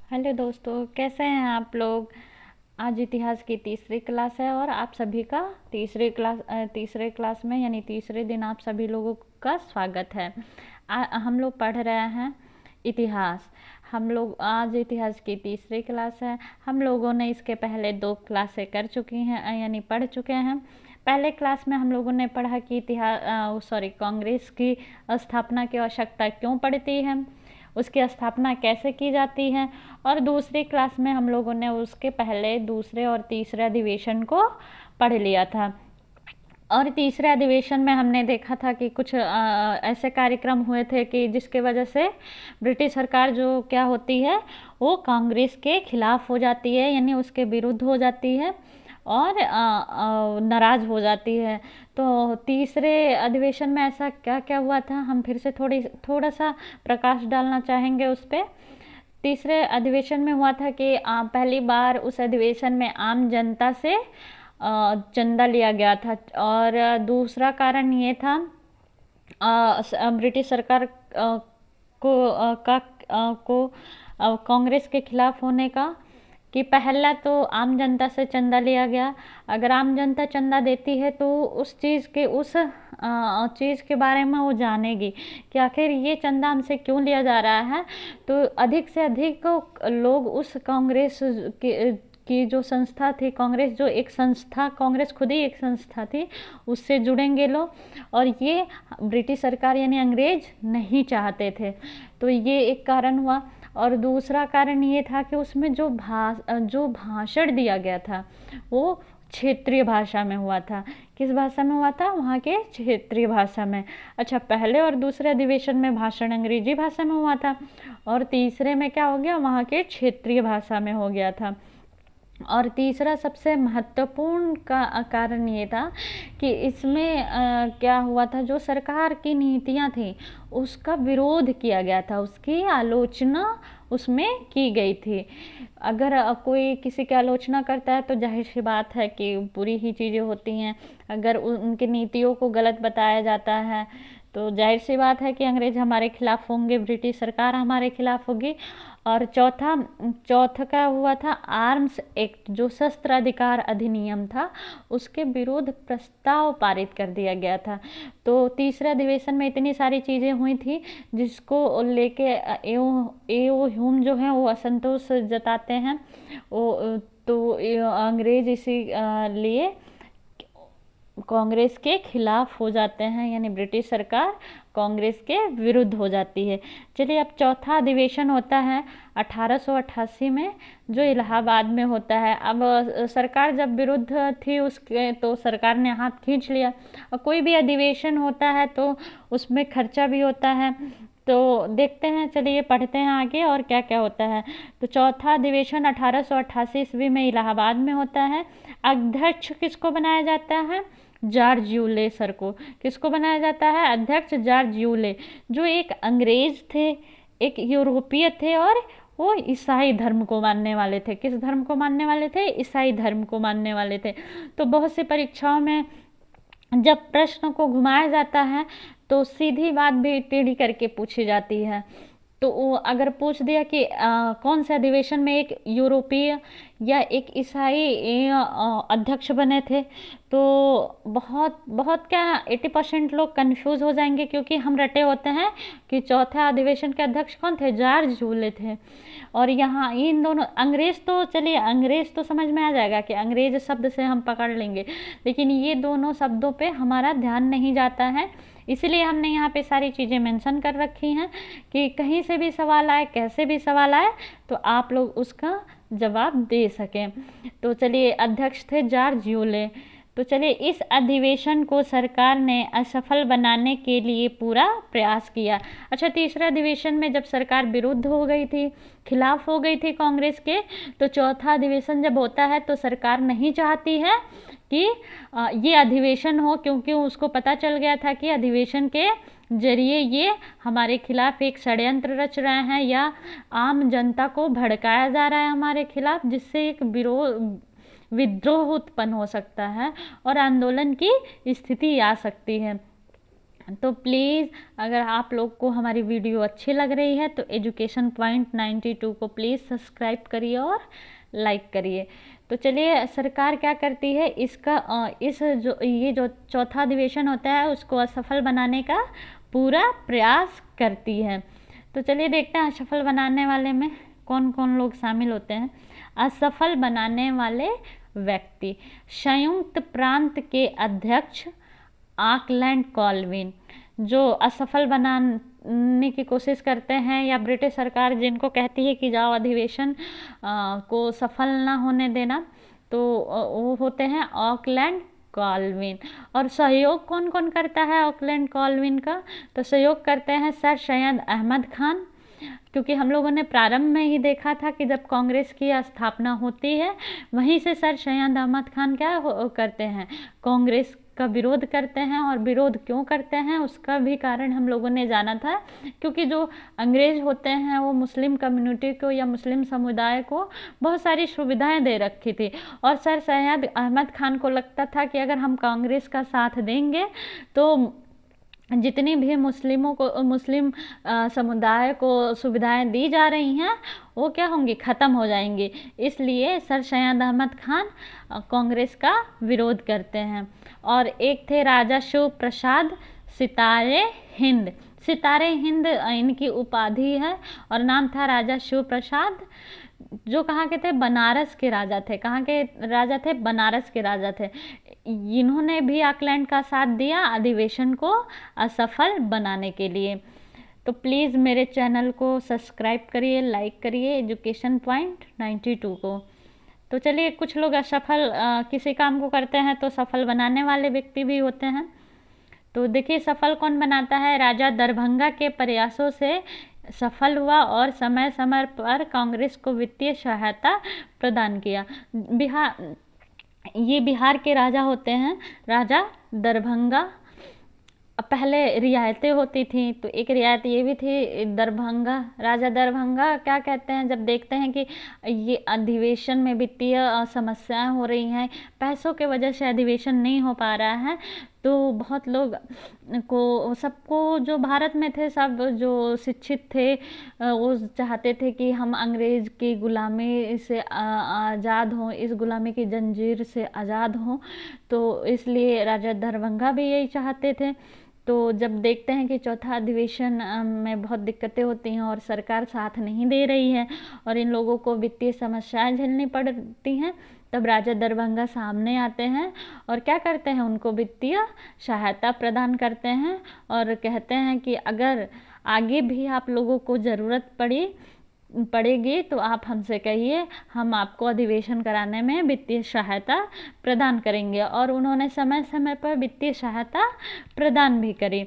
Hello दोस्तों, कैसे हैं आप लोग। आज इतिहास की तीसरी क्लास है और आप सभी का तीसरे क्लास में यानी तीसरे दिन आप सभी लोगों का स्वागत है। हम लोग पढ़ रहे हैं इतिहास। हम लोग आज इतिहास की तीसरी क्लास है। हम लोगों ने इसके पहले 2 क्लासें कर चुकी हैं यानी पढ़ चुके हैं। पहले क्लास में हम लोगों ने पढ़ा कि कांग्रेस की स्थापना की आवश्यकता क्यों पड़ती है, उसकी स्थापना कैसे की जाती है। और दूसरी क्लास में हम लोगों ने उसके पहले, दूसरे और तीसरे अधिवेशन को पढ़ लिया था। और तीसरे अधिवेशन में हमने देखा था कि कुछ ऐसे कार्यक्रम हुए थे कि जिसके वजह से ब्रिटिश सरकार जो क्या होती है वो कांग्रेस के खिलाफ हो जाती है, यानी उसके विरुद्ध हो जाती है और नाराज़ हो जाती है। तो तीसरे अधिवेशन में ऐसा क्या क्या हुआ था, हम फिर से थोड़ा सा प्रकाश डालना चाहेंगे उस पर। तीसरे अधिवेशन में हुआ था कि पहली बार उस अधिवेशन में आम जनता से चंदा लिया गया था। और दूसरा कारण ये था ब्रिटिश सरकार को कांग्रेस के खिलाफ होने का, कि पहला तो आम जनता से चंदा लिया गया। अगर आम जनता चंदा देती है तो उस चीज़ के बारे में वो जानेगी कि आखिर ये चंदा हमसे क्यों लिया जा रहा है। तो अधिक से अधिक लोग उस कांग्रेस की जो संस्था थी, कांग्रेस खुद ही एक संस्था थी, उससे जुड़ेंगे लोग। और ये ब्रिटिश सरकार यानी अंग्रेज नहीं चाहते थे। तो ये एक कारण हुआ। और दूसरा कारण ये था कि उसमें जो भाषण दिया गया था वो क्षेत्रीय भाषा में हुआ था। किस भाषा में हुआ था? वहाँ के क्षेत्रीय भाषा में। अच्छा, पहले और दूसरे अधिवेशन में भाषण अंग्रेजी भाषा में हुआ था और तीसरे में क्या हो गया, वहाँ के क्षेत्रीय भाषा में हो गया था। और तीसरा सबसे महत्वपूर्ण का कारण ये था कि इसमें क्या हुआ था, जो सरकार की नीतियाँ थी उसका विरोध किया गया था, उसकी आलोचना उसमें की गई थी। अगर कोई किसी की आलोचना करता है तो जाहिर सी बात है कि बुरी ही चीज़ें होती हैं। अगर उनकी नीतियों को गलत बताया जाता है तो जाहिर सी बात है कि अंग्रेज हमारे खिलाफ होंगे, ब्रिटिश सरकार हमारे खिलाफ होगी। और चौथा क्या हुआ था, आर्म्स एक्ट जो शस्त्र अधिकार अधिनियम था, उसके विरोध प्रस्ताव पारित कर दिया गया था। तो तीसरे अधिवेशन में इतनी सारी चीज़ें हुई थी जिसको लेके एओ ह्यूम जो है वो असंतोष जताते हैं। तो अंग्रेज इसी लिए कांग्रेस के खिलाफ हो जाते हैं, यानी ब्रिटिश सरकार कांग्रेस के विरुद्ध हो जाती है। चलिए, अब चौथा अधिवेशन होता है 1888 में, जो इलाहाबाद में होता है। अब सरकार जब विरुद्ध थी उसके, तो सरकार ने हाथ खींच लिया। और कोई भी अधिवेशन होता है तो उसमें खर्चा भी होता है। तो देखते हैं, चलिए पढ़ते हैं आगे और क्या क्या होता है। तो चौथा अधिवेशन 1888 ईस्वी में इलाहाबाद में होता है। अध्यक्ष किसको बनाया जाता है? जॉर्ज यूले सर को। किसको बनाया जाता है? अध्यक्ष जॉर्ज यूले, जो एक अंग्रेज थे, एक यूरोपीय थे और वो ईसाई धर्म को मानने वाले थे। किस धर्म को मानने वाले थे? ईसाई धर्म को मानने वाले थे। तो बहुत सी परीक्षाओं में जब प्रश्न को घुमाया जाता है तो सीधी बात भी टेढ़ी करके पूछी जाती है। तो वो अगर पूछ दिया कि कौन से अधिवेशन में एक यूरोपीय या एक ईसाई अध्यक्ष बने थे, तो बहुत बहुत क्या 80% लोग कंफ्यूज हो जाएंगे, क्योंकि हम रटे होते हैं कि चौथा अधिवेशन के अध्यक्ष कौन थे? जॉर्ज यूले थे। और यहाँ इन दोनों अंग्रेज तो, चलिए अंग्रेज तो समझ में आ जाएगा कि अंग्रेज शब्द से हम पकड़ लेंगे, लेकिन ये दोनों शब्दों पे हमारा ध्यान नहीं जाता है। इसलिए हमने यहाँ पे सारी चीज़ें मेंशन कर रखी हैं कि कहीं से भी सवाल आए, कैसे भी सवाल आए, तो आप लोग उसका जवाब दे सकें। तो चलिए, अध्यक्ष थे जॉर्ज यूले। तो चलिए, इस अधिवेशन को सरकार ने असफल बनाने के लिए पूरा प्रयास किया। अच्छा, तीसरे अधिवेशन में जब सरकार विरुद्ध हो गई थी, खिलाफ हो गई थी कांग्रेस के, तो चौथा अधिवेशन जब होता है तो सरकार नहीं चाहती है कि ये अधिवेशन हो, क्योंकि उसको पता चल गया था कि अधिवेशन के जरिए ये हमारे खिलाफ एक षड्यंत्र रच रहे हैं या आम जनता को भड़काया जा रहा है हमारे खिलाफ, जिससे एक विद्रोह उत्पन्न हो सकता है और आंदोलन की स्थिति आ सकती है। तो प्लीज़ अगर आप लोग को हमारी वीडियो अच्छी लग रही है तो एजुकेशन पॉइंट 92 को प्लीज़ सब्सक्राइब करिए और लाइक करिए। तो चलिए सरकार क्या करती है, इस जो चौथा अधिवेशन होता है उसको असफल बनाने का पूरा प्रयास करती है। तो चलिए देखते हैं असफल बनाने वाले में कौन कौन लोग शामिल होते हैं। असफल बनाने वाले व्यक्ति: संयुक्त प्रांत के अध्यक्ष ऑकलैंड कॉल्विन, जो असफल बनाने की कोशिश करते हैं, या ब्रिटिश सरकार जिनको कहती है कि जाओ अधिवेशन को सफल ना होने देना, तो वो होते हैं ऑकलैंड कॉल्विन। और सहयोग कौन कौन करता है ऑकलैंड कॉल्विन का? तो सहयोग करते हैं सर सैयद अहमद खान, क्योंकि हम लोगों ने प्रारंभ में ही देखा था कि जब कांग्रेस की स्थापना होती है वहीं से सर सैयद अहमद खान क्या करते हैं, कांग्रेस का विरोध करते हैं। और विरोध क्यों करते हैं उसका भी कारण हम लोगों ने जाना था, क्योंकि जो अंग्रेज होते हैं वो मुस्लिम कम्युनिटी को या मुस्लिम समुदाय को बहुत सारी सुविधाएं दे रखी थी। और सर सैयद अहमद खान को लगता था कि अगर हम कांग्रेस का साथ देंगे तो जितनी भी मुस्लिम समुदाय को सुविधाएं दी जा रही हैं वो क्या होंगी, ख़त्म हो जाएंगी। इसलिए सर सैयद अहमद खान कांग्रेस का विरोध करते हैं। और एक थे राजा शिव प्रसाद सितारे हिंद। सितारे हिंद इनकी उपाधि है और नाम था राजा शिव प्रसाद, जो कहाँ के थे, बनारस के राजा थे। कहाँ के राजा थे? बनारस के राजा थे। इन्होंने भी ऑकलैंड का साथ दिया अधिवेशन को असफल बनाने के लिए। तो प्लीज़ मेरे चैनल को सब्सक्राइब करिए, लाइक करिए एजुकेशन पॉइंट 92 को। तो चलिए कुछ लोग असफल किसी काम को करते हैं तो सफल बनाने वाले व्यक्ति भी होते हैं। तो देखिए सफल कौन बनाता है? राजा दरभंगा के प्रयासों से सफल हुआ और समय समय पर कांग्रेस को वित्तीय सहायता प्रदान किया। ये बिहार के राजा होते हैं, राजा दरभंगा। पहले रियायतें होती थी, तो एक रियायत ये भी थी, दरभंगा राजा दरभंगा क्या कहते हैं, जब देखते हैं कि ये अधिवेशन में वित्तीय समस्याएं हो रही हैं, पैसों के वजह से अधिवेशन नहीं हो पा रहा है, तो बहुत लोग को सबको जो भारत में थे सब जो शिक्षित थे वो चाहते थे कि हम अंग्रेज़ की गुलामी से आज़ाद हों, इस गुलामी की जंजीर से आज़ाद हों। तो इसलिए राजा दरभंगा भी यही चाहते थे। तो जब देखते हैं कि चौथा अधिवेशन में बहुत दिक्कतें होती हैं और सरकार साथ नहीं दे रही है और इन लोगों को वित्तीय समस्याएं झेलनी पड़ती हैं, तब राजा दरभंगा सामने आते हैं और क्या करते हैं, उनको वित्तीय सहायता प्रदान करते हैं और कहते हैं कि अगर आगे भी आप लोगों को ज़रूरत पड़ेगी तो आप हमसे कहिए, हम आपको अधिवेशन कराने में वित्तीय सहायता प्रदान करेंगे। और उन्होंने समय समय पर वित्तीय सहायता प्रदान भी करी।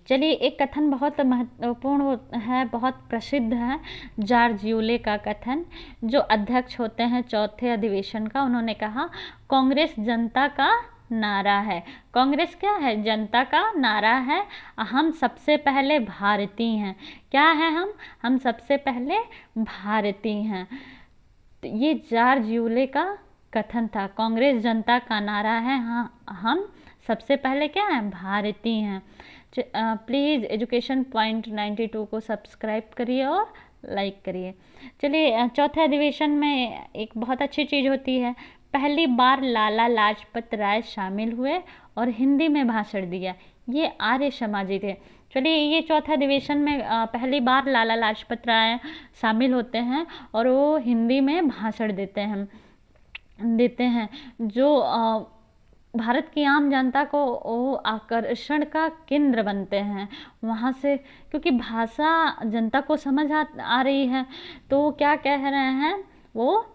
चलिए एक कथन बहुत महत्वपूर्ण है, बहुत प्रसिद्ध है, जॉर्ज यूले का कथन, जो अध्यक्ष होते हैं चौथे अधिवेशन का। उन्होंने कहा, कांग्रेस जनता का नारा है। कांग्रेस क्या है? जनता का नारा है। हम सबसे पहले भारतीय हैं। क्या है हम सबसे पहले भारतीय हैं। तो ये जॉर्ज यूले का कथन था, कांग्रेस जनता का नारा है, हाँ हम सबसे पहले क्या हैं, भारतीय हैं। प्लीज़ एजुकेशन पॉइंट 92 को सब्सक्राइब करिए और लाइक करिए। चलिए चौथे अधिवेशन में एक बहुत अच्छी चीज़ होती है, पहली बार लाला लाजपत राय शामिल हुए और हिंदी में भाषण दिया। ये आर्य समाजी थे। चलिए ये चौथा अधिवेशन में पहली बार लाला लाजपत राय शामिल होते हैं और वो हिंदी में भाषण देते हैं जो भारत की आम जनता को वो आकर्षण का केंद्र बनते हैं वहाँ से, क्योंकि भाषा जनता को समझ आ रही है, तो वो क्या कह रहे हैं वो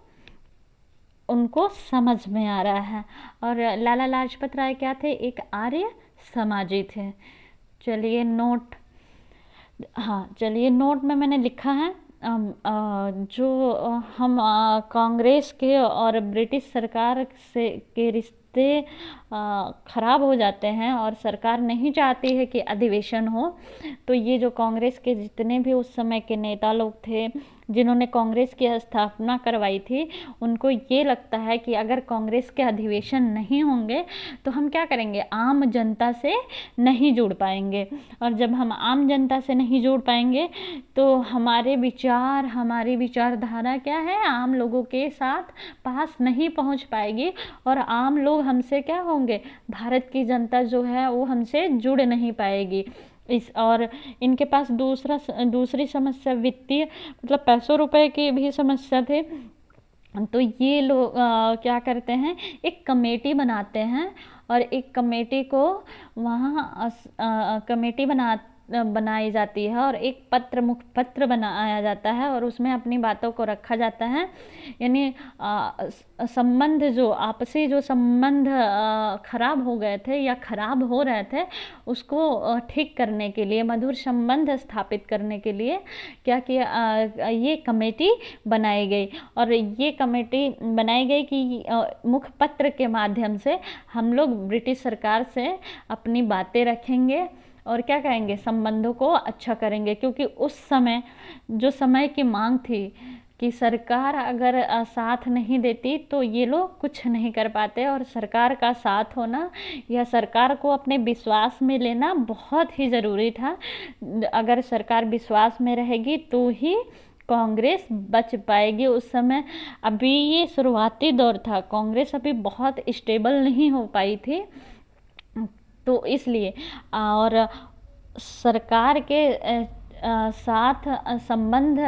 उनको समझ में आ रहा है। और लाला लाजपत राय क्या थे? एक आर्य समाजी थे। चलिए नोट में मैंने लिखा है जो हम कांग्रेस के और ब्रिटिश सरकार से के रिश्ते ख़राब हो जाते हैं और सरकार नहीं चाहती है कि अधिवेशन हो, तो ये जो कांग्रेस के जितने भी उस समय के नेता लोग थे, जिन्होंने कांग्रेस की स्थापना करवाई थी, उनको ये लगता है कि अगर कांग्रेस के अधिवेशन नहीं होंगे तो हम क्या करेंगे, आम जनता से नहीं जुड़ पाएंगे, और जब हम आम जनता से नहीं जुड़ पाएंगे तो हमारे विचार, हमारी विचारधारा क्या है, आम लोगों के साथ पास नहीं पहुंच पाएगी, और आम लोग हमसे क्या होंगे, भारत की जनता जो है वो हमसे जुड़ नहीं पाएगी। और इनके पास दूसरी समस्या वित्तीय, मतलब पैसों रुपए की भी समस्या थे। तो ये लोग क्या करते हैं, एक कमेटी बनाते हैं, और एक कमेटी को वहाँ कमेटी बनाई जाती है, और एक मुख पत्र बनाया जाता है, और उसमें अपनी बातों को रखा जाता है। यानी संबंध, जो आपसी जो संबंध खराब हो गए थे या खराब हो रहे थे, उसको ठीक करने के लिए, मधुर संबंध स्थापित करने के लिए क्या किया, ये कमेटी बनाई गई। और ये कमेटी बनाई गई कि मुखपत्र के माध्यम से हम लोग ब्रिटिश सरकार से अपनी बातें रखेंगे और क्या कहेंगे, संबंधों को अच्छा करेंगे। क्योंकि उस समय जो समय की मांग थी कि सरकार अगर साथ नहीं देती तो ये लोग कुछ नहीं कर पाते, और सरकार का साथ होना या सरकार को अपने विश्वास में लेना बहुत ही ज़रूरी था। अगर सरकार विश्वास में रहेगी तो ही कांग्रेस बच पाएगी। उस समय अभी ये शुरुआती दौर था, कांग्रेस अभी बहुत स्टेबल नहीं हो पाई थी, तो इसलिए और सरकार के साथ संबंध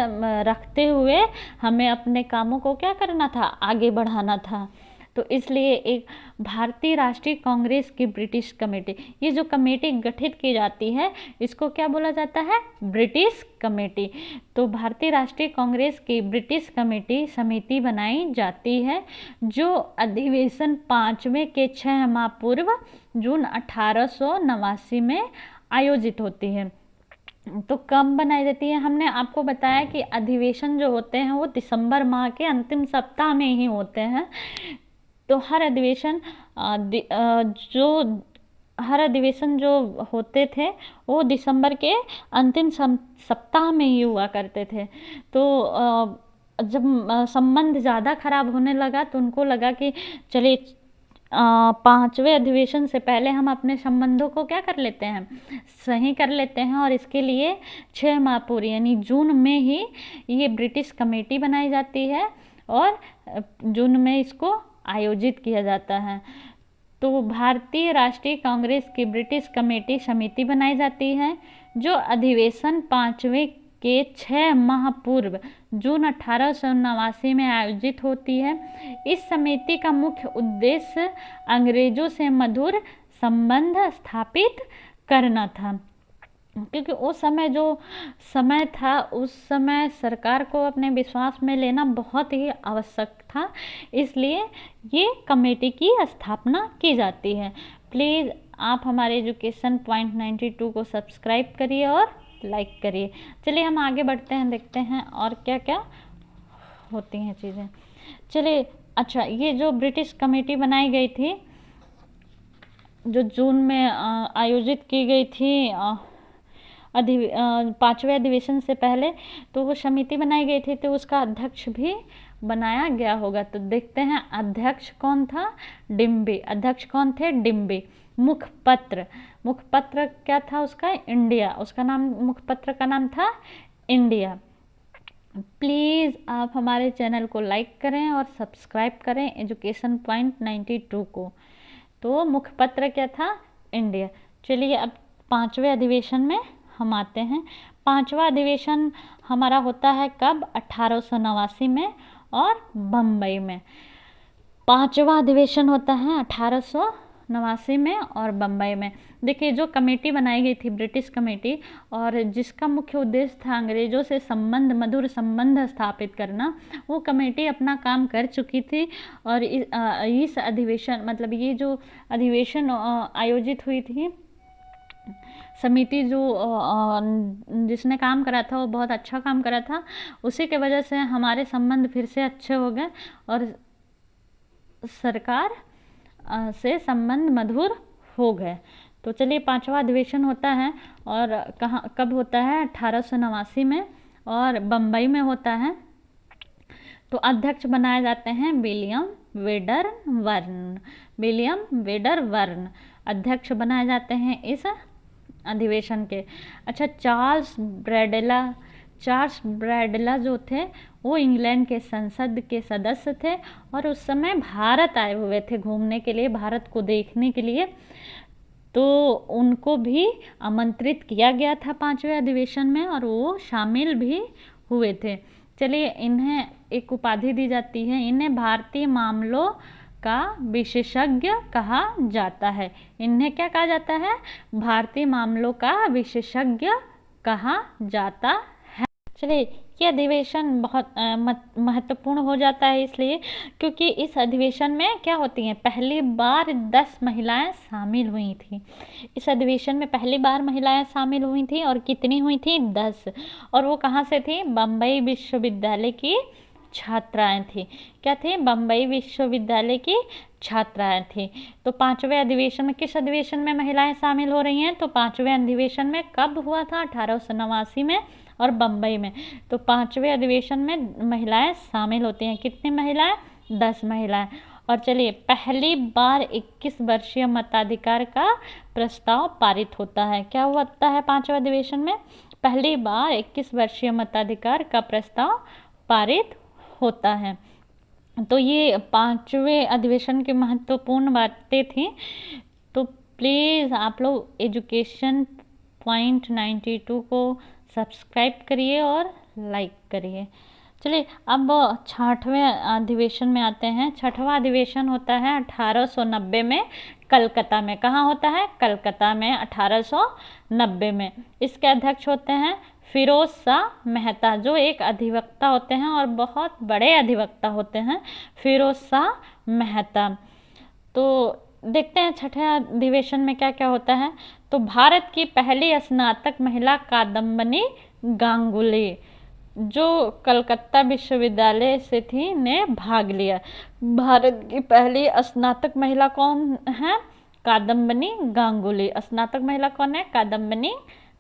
रखते हुए हमें अपने कामों को क्या करना था, आगे बढ़ाना था। तो इसलिए एक भारतीय राष्ट्रीय कांग्रेस की ब्रिटिश कमेटी, ये जो कमेटी गठित की जाती है इसको क्या बोला जाता है, ब्रिटिश कमेटी। तो भारतीय राष्ट्रीय कांग्रेस की ब्रिटिश कमेटी समिति बनाई जाती है, जो अधिवेशन 5वें के 6 माह पूर्व जून 1889 में आयोजित होती है। तो कब बनाई जाती है, हमने आपको बताया कि अधिवेशन जो होते हैं वो दिसंबर माह के अंतिम सप्ताह में ही होते हैं। तो हर अधिवेशन जो होते थे वो दिसंबर के अंतिम सप्ताह में ही हुआ करते थे। तो जब संबंध ज़्यादा खराब होने लगा तो उनको लगा कि चलिए 5वें अधिवेशन से पहले हम अपने संबंधों को क्या कर लेते हैं, सही कर लेते हैं, और इसके लिए 6 माह पूर्व यानी जून में ही ये ब्रिटिश कमेटी बनाई जाती है और जून में इसको आयोजित किया जाता है। तो भारतीय राष्ट्रीय कांग्रेस की ब्रिटिश कमेटी समिति बनाई जाती है, जो अधिवेशन 5वें के 6 माह पूर्व जून 1889 में आयोजित होती है। इस समिति का मुख्य उद्देश्य अंग्रेजों से मधुर संबंध स्थापित करना था, क्योंकि उस समय जो समय था उस समय सरकार को अपने विश्वास में लेना बहुत ही आवश्यक था, इसलिए ये कमेटी की स्थापना की जाती है। प्लीज़ आप हमारे एजुकेशन पॉइंट 92 को सब्सक्राइब करिए और लाइक करिए। चलिए हम आगे बढ़ते हैं, देखते हैं और क्या क्या होती हैं चीज़ें। चलिए अच्छा, ये जो ब्रिटिश कमेटी बनाई गई थी, जो जून में आयोजित की गई थी 5वें अधिवेशन से पहले, तो वो समिति बनाई गई थी, तो उसका अध्यक्ष भी बनाया गया होगा। तो देखते हैं अध्यक्ष कौन था, डिम्बी। अध्यक्ष कौन थे, डिम्बी। मुखपत्र क्या था उसका, इंडिया। उसका नाम, मुखपत्र का नाम था इंडिया। प्लीज़ आप हमारे चैनल को लाइक करें और सब्सक्राइब करें एजुकेशन पॉइंट 92 को। तो मुखपत्र क्या था, इंडिया। चलिए अब 5वें अधिवेशन में हम आते हैं। 5वां अधिवेशन हमारा होता है कब, 1889 में और बम्बई में। 5वां अधिवेशन होता है 1889 में और बम्बई में। देखिए जो कमेटी बनाई गई थी ब्रिटिश कमेटी, और जिसका मुख्य उद्देश्य था अंग्रेज़ों से मधुर संबंध स्थापित करना, वो कमेटी अपना काम कर चुकी थी। और इस अधिवेशन, मतलब ये जो अधिवेशन आयोजित हुई थी, समिति जो जिसने काम करा था वो बहुत अच्छा काम करा था, उसी के वजह से हमारे संबंध फिर से अच्छे हो गए और सरकार से संबंध मधुर हो गए। तो चलिए 5वां अधिवेशन होता है और कब होता है, 1889 में और बम्बई में होता है। तो अध्यक्ष बनाए जाते हैं विलियम वेडरवर्न। विलियम वेडरवर्न अध्यक्ष बनाए जाते हैं इस अधिवेशन के। अच्छा, चार्ल्स ब्रैडला जो थे वो इंग्लैंड के संसद के सदस्य थे और उस समय भारत आए हुए थे घूमने के लिए, भारत को देखने के लिए। तो उनको भी आमंत्रित किया गया था 5वें अधिवेशन में और वो शामिल भी हुए थे। चलिए, इन्हें एक उपाधि दी जाती है, इन्हें भारतीय मामलों का विशेषज्ञ कहा जाता है। इन्हें क्या कहा जाता है? भारतीय मामलों का विशेषज्ञ कहा जाता है। चलिए, ये अधिवेशन बहुत महत्वपूर्ण हो जाता है इसलिए क्योंकि इस अधिवेशन में क्या होती हैं, पहली बार 10 महिलाएं शामिल हुई थी। इस अधिवेशन में पहली बार महिलाएं शामिल हुई थी और कितनी हुई थी? 10। और वो कहाँ से थी? बम्बई विश्वविद्यालय की छात्राएं थी। क्या थी? बम्बई विश्वविद्यालय की छात्राएं थी। तो 5वें अधिवेशन में, किस अधिवेशन में महिलाएं शामिल हो रही हैं? तो 5वें अधिवेशन में कब हुआ था? 1889 में और बम्बई में। तो 5वें अधिवेशन में महिलाएं शामिल होती हैं। कितनी महिलाएं? 10 महिलाएं। और चलिए, पहली बार 21 वर्षीय मताधिकार का प्रस्ताव पारित होता है। क्या होता है 5वें अधिवेशन में? पहली बार 21 वर्षीय मताधिकार का प्रस्ताव पारित होता है। तो ये 5वें अधिवेशन की महत्वपूर्ण बातें थी। तो प्लीज़ आप लोग एजुकेशन पॉइंट 92 को सब्सक्राइब करिए और लाइक करिए। चलिए, अब 6वें अधिवेशन में आते हैं। 6वां अधिवेशन होता है 1890 में कलकत्ता में। कहाँ होता है? कलकत्ता में 1890 में। इसके अध्यक्ष होते हैं फिरोज शाह मेहता, जो एक अधिवक्ता होते हैं और बहुत बड़े अधिवक्ता होते हैं, फिरोज शाह मेहता। तो देखते हैं 6ठे अधिवेशन में क्या क्या होता है। तो भारत की पहली स्नातक महिला कादम्बनी गांगुली, जो कलकत्ता विश्वविद्यालय से थी, ने भाग लिया। भारत की पहली स्नातक महिला कौन है? कादम्बनी गांगुली। स्नातक महिला कौन है? कादम्बनी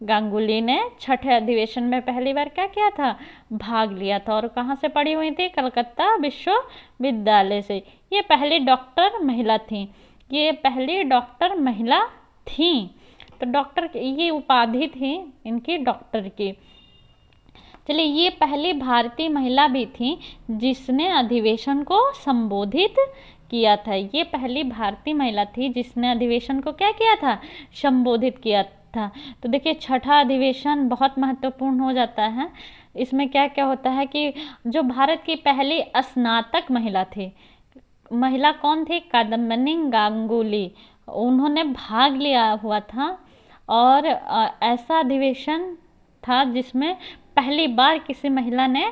गांगुली ने 6ठे अधिवेशन में पहली बार क्या किया था? भाग लिया था। और कहाँ से पढ़ी हुई थी? कलकत्ता विश्वविद्यालय से। ये पहली डॉक्टर महिला थी। ये पहली डॉक्टर महिला थी। तो डॉक्टर, ये उपाधि थी इनकी डॉक्टर की। चलिए, ये पहली भारतीय महिला भी थी जिसने अधिवेशन को संबोधित किया था। ये पहली भारतीय महिला थी जिसने अधिवेशन को क्या किया था? संबोधित किया था। तो देखिए, 6ठा अधिवेशन बहुत महत्वपूर्ण हो जाता है। इसमें क्या क्या होता है कि जो भारत की पहली स्नातक महिला थी, महिला कौन थी? कादम्बनी गांगुली। उन्होंने भाग लिया हुआ था और ऐसा अधिवेशन था जिसमें पहली बार किसी महिला ने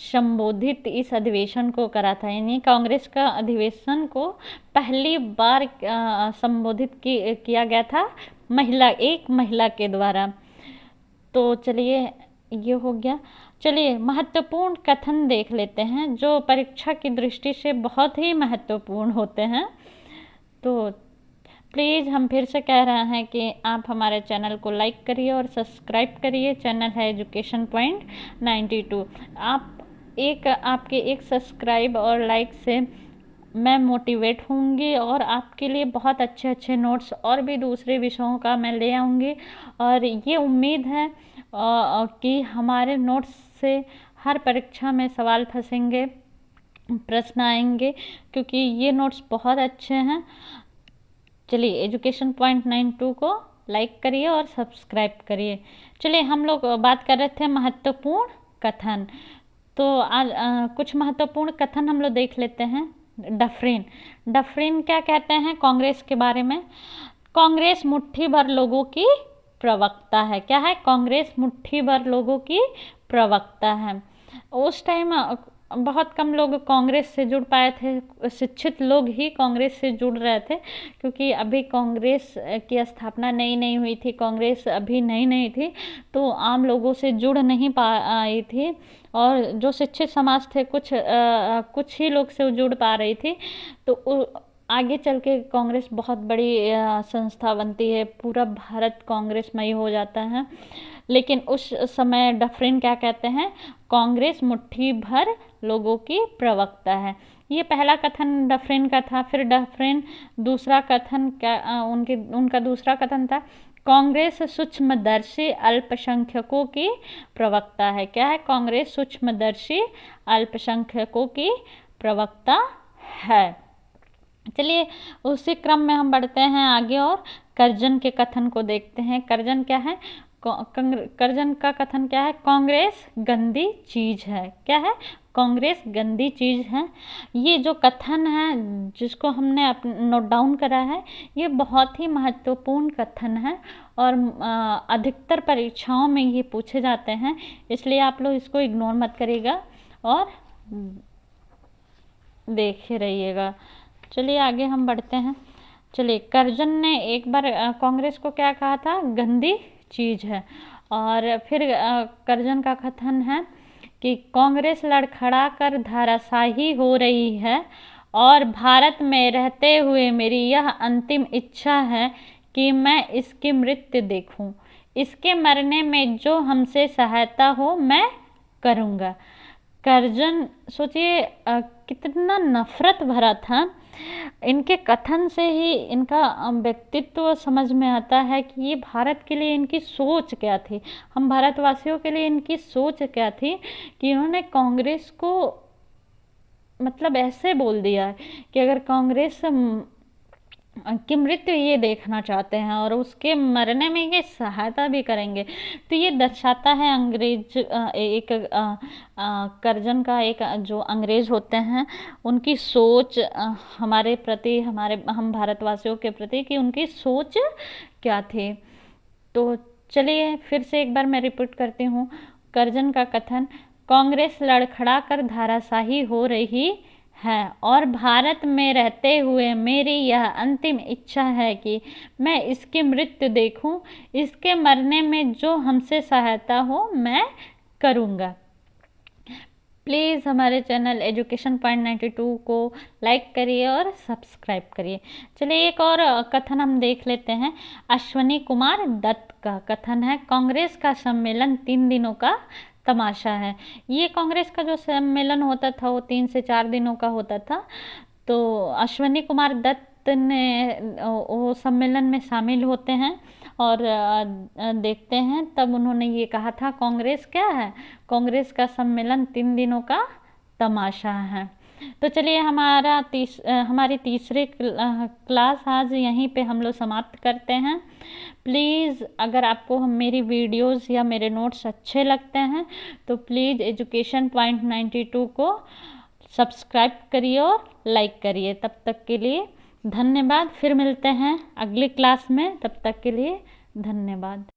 संबोधित इस अधिवेशन को करा था। यानी कांग्रेस का अधिवेशन को पहली बार संबोधित किया गया था एक महिला के द्वारा। तो चलिए, ये हो गया। चलिए, महत्वपूर्ण कथन देख लेते हैं जो परीक्षा की दृष्टि से बहुत ही महत्वपूर्ण होते हैं। तो प्लीज़ हम फिर से कह रहे हैं कि आप हमारे चैनल को लाइक करिए और सब्सक्राइब करिए। चैनल है एजुकेशन पॉइंट 92। आपके एक सब्सक्राइब और लाइक से मैं मोटिवेट होंगी और आपके लिए बहुत अच्छे अच्छे नोट्स और भी दूसरे विषयों का मैं ले आऊँगी। और ये उम्मीद है कि हमारे नोट्स से हर परीक्षा में सवाल फंसेंगे, प्रश्न आएंगे, क्योंकि ये नोट्स बहुत अच्छे हैं। चलिए, एजुकेशन पॉइंट 92 को लाइक करिए और सब्सक्राइब करिए। चलिए, हम लोग बात कर रहे थे महत्वपूर्ण कथन। तो आज कुछ महत्वपूर्ण कथन हम लोग देख लेते हैं। डफरिन क्या कहते हैं कांग्रेस के बारे में? कांग्रेस मुट्ठी भर लोगों की प्रवक्ता है। क्या है? कांग्रेस मुट्ठी भर लोगों की प्रवक्ता है। उस टाइम बहुत कम लोग कांग्रेस से जुड़ पाए थे, शिक्षित लोग ही कांग्रेस से जुड़ रहे थे, क्योंकि अभी कांग्रेस की स्थापना नई हुई थी, कांग्रेस अभी नई थी, तो आम लोगों से जुड़ नहीं पाई थी। और जो शिक्षित समाज थे कुछ ही लोग से जुड़ पा रही थी। तो आगे चल के कांग्रेस बहुत बड़ी संस्था बनती है, पूरा भारत कांग्रेसमय हो जाता है। लेकिन उस समय डफरिन क्या कहते हैं, कांग्रेस मुट्ठी भर लोगों की प्रवक्ता है। ये पहला कथन डफरिन का था। फिर डफरिन दूसरा कथन क्या, उनका दूसरा कथन था, कांग्रेस सूक्ष्मदर्शी अल्पसंख्यकों की प्रवक्ता है। क्या है, कांग्रेस सूक्ष्मदर्शी अल्पसंख्यकों की प्रवक्ता है। चलिए उसी क्रम में हम बढ़ते हैं आगे और कर्जन के कथन को देखते हैं। कर्जन क्या है, कर्जन का कथन क्या है, कांग्रेस गंदी चीज है। क्या है, कांग्रेस गंदी चीज है। ये जो कथन है जिसको हमने नोट डाउन करा है, ये बहुत ही महत्वपूर्ण कथन है और अधिकतर परीक्षाओं में ये पूछे जाते हैं, इसलिए आप लोग इसको इग्नोर मत करिएगा और देखे रहिएगा। चलिए आगे हम बढ़ते हैं। चलिए, कर्जन ने एक बार कांग्रेस को क्या कहा था, गंदी चीज है। और फिर कर्जन का कथन है कि कांग्रेस लड़खड़ा कर धराशायी हो रही है और भारत में रहते हुए मेरी यह अंतिम इच्छा है कि मैं इसकी मृत्यु देखूं। इसके मरने में जो हमसे सहायता हो मैं करूँगा। कर्जन सोचिए कितना नफरत भरा था। इनके कथन से ही इनका व्यक्तित्व समझ में आता है कि ये भारत के लिए इनकी सोच क्या थी, हम भारतवासियों के लिए इनकी सोच क्या थी कि इन्होंने कांग्रेस को मतलब ऐसे बोल दिया कि अगर कांग्रेस की मृत्यु ये देखना चाहते हैं और उसके मरने में ये सहायता भी करेंगे, तो ये दर्शाता है अंग्रेज एक कर्जन का एक जो अंग्रेज होते हैं उनकी सोच हमारे प्रति, हम भारतवासियों के प्रति कि उनकी सोच क्या थी। तो चलिए फिर से एक बार मैं रिपीट करती हूँ कर्जन का कथन, कांग्रेस लड़खड़ा कर धराशायी हो रही है और भारत में रहते हुए मेरी यह अंतिम इच्छा है कि मैं इसकी मृत्यु देखूं। इसके मरने में जो हमसे सहायता हो मैं करूँगा। प्लीज़ हमारे चैनल एजुकेशन पॉइंट 92 को लाइक करिए और सब्सक्राइब करिए। चलिए एक और कथन हम देख लेते हैं। अश्वनी कुमार दत्त का कथन है, कांग्रेस का सम्मेलन 3 दिनों का तमाशा है। ये कांग्रेस का जो सम्मेलन होता था वो 3 से 4 दिनों का होता था। तो अश्वनी कुमार दत्त ने वो सम्मेलन में शामिल होते हैं और देखते हैं, तब उन्होंने ये कहा था कांग्रेस क्या है, कांग्रेस का सम्मेलन 3 दिनों का तमाशा है। तो चलिए हमारी तीसरी क्लास आज यहीं पे हम लोग समाप्त करते हैं। प्लीज़ अगर आपको मेरी वीडियोस या मेरे नोट्स अच्छे लगते हैं तो प्लीज़ एजुकेशन पॉइंट 92 को सब्सक्राइब करिए और लाइक करिए। तब तक के लिए धन्यवाद। फिर मिलते हैं अगली क्लास में, तब तक के लिए धन्यवाद।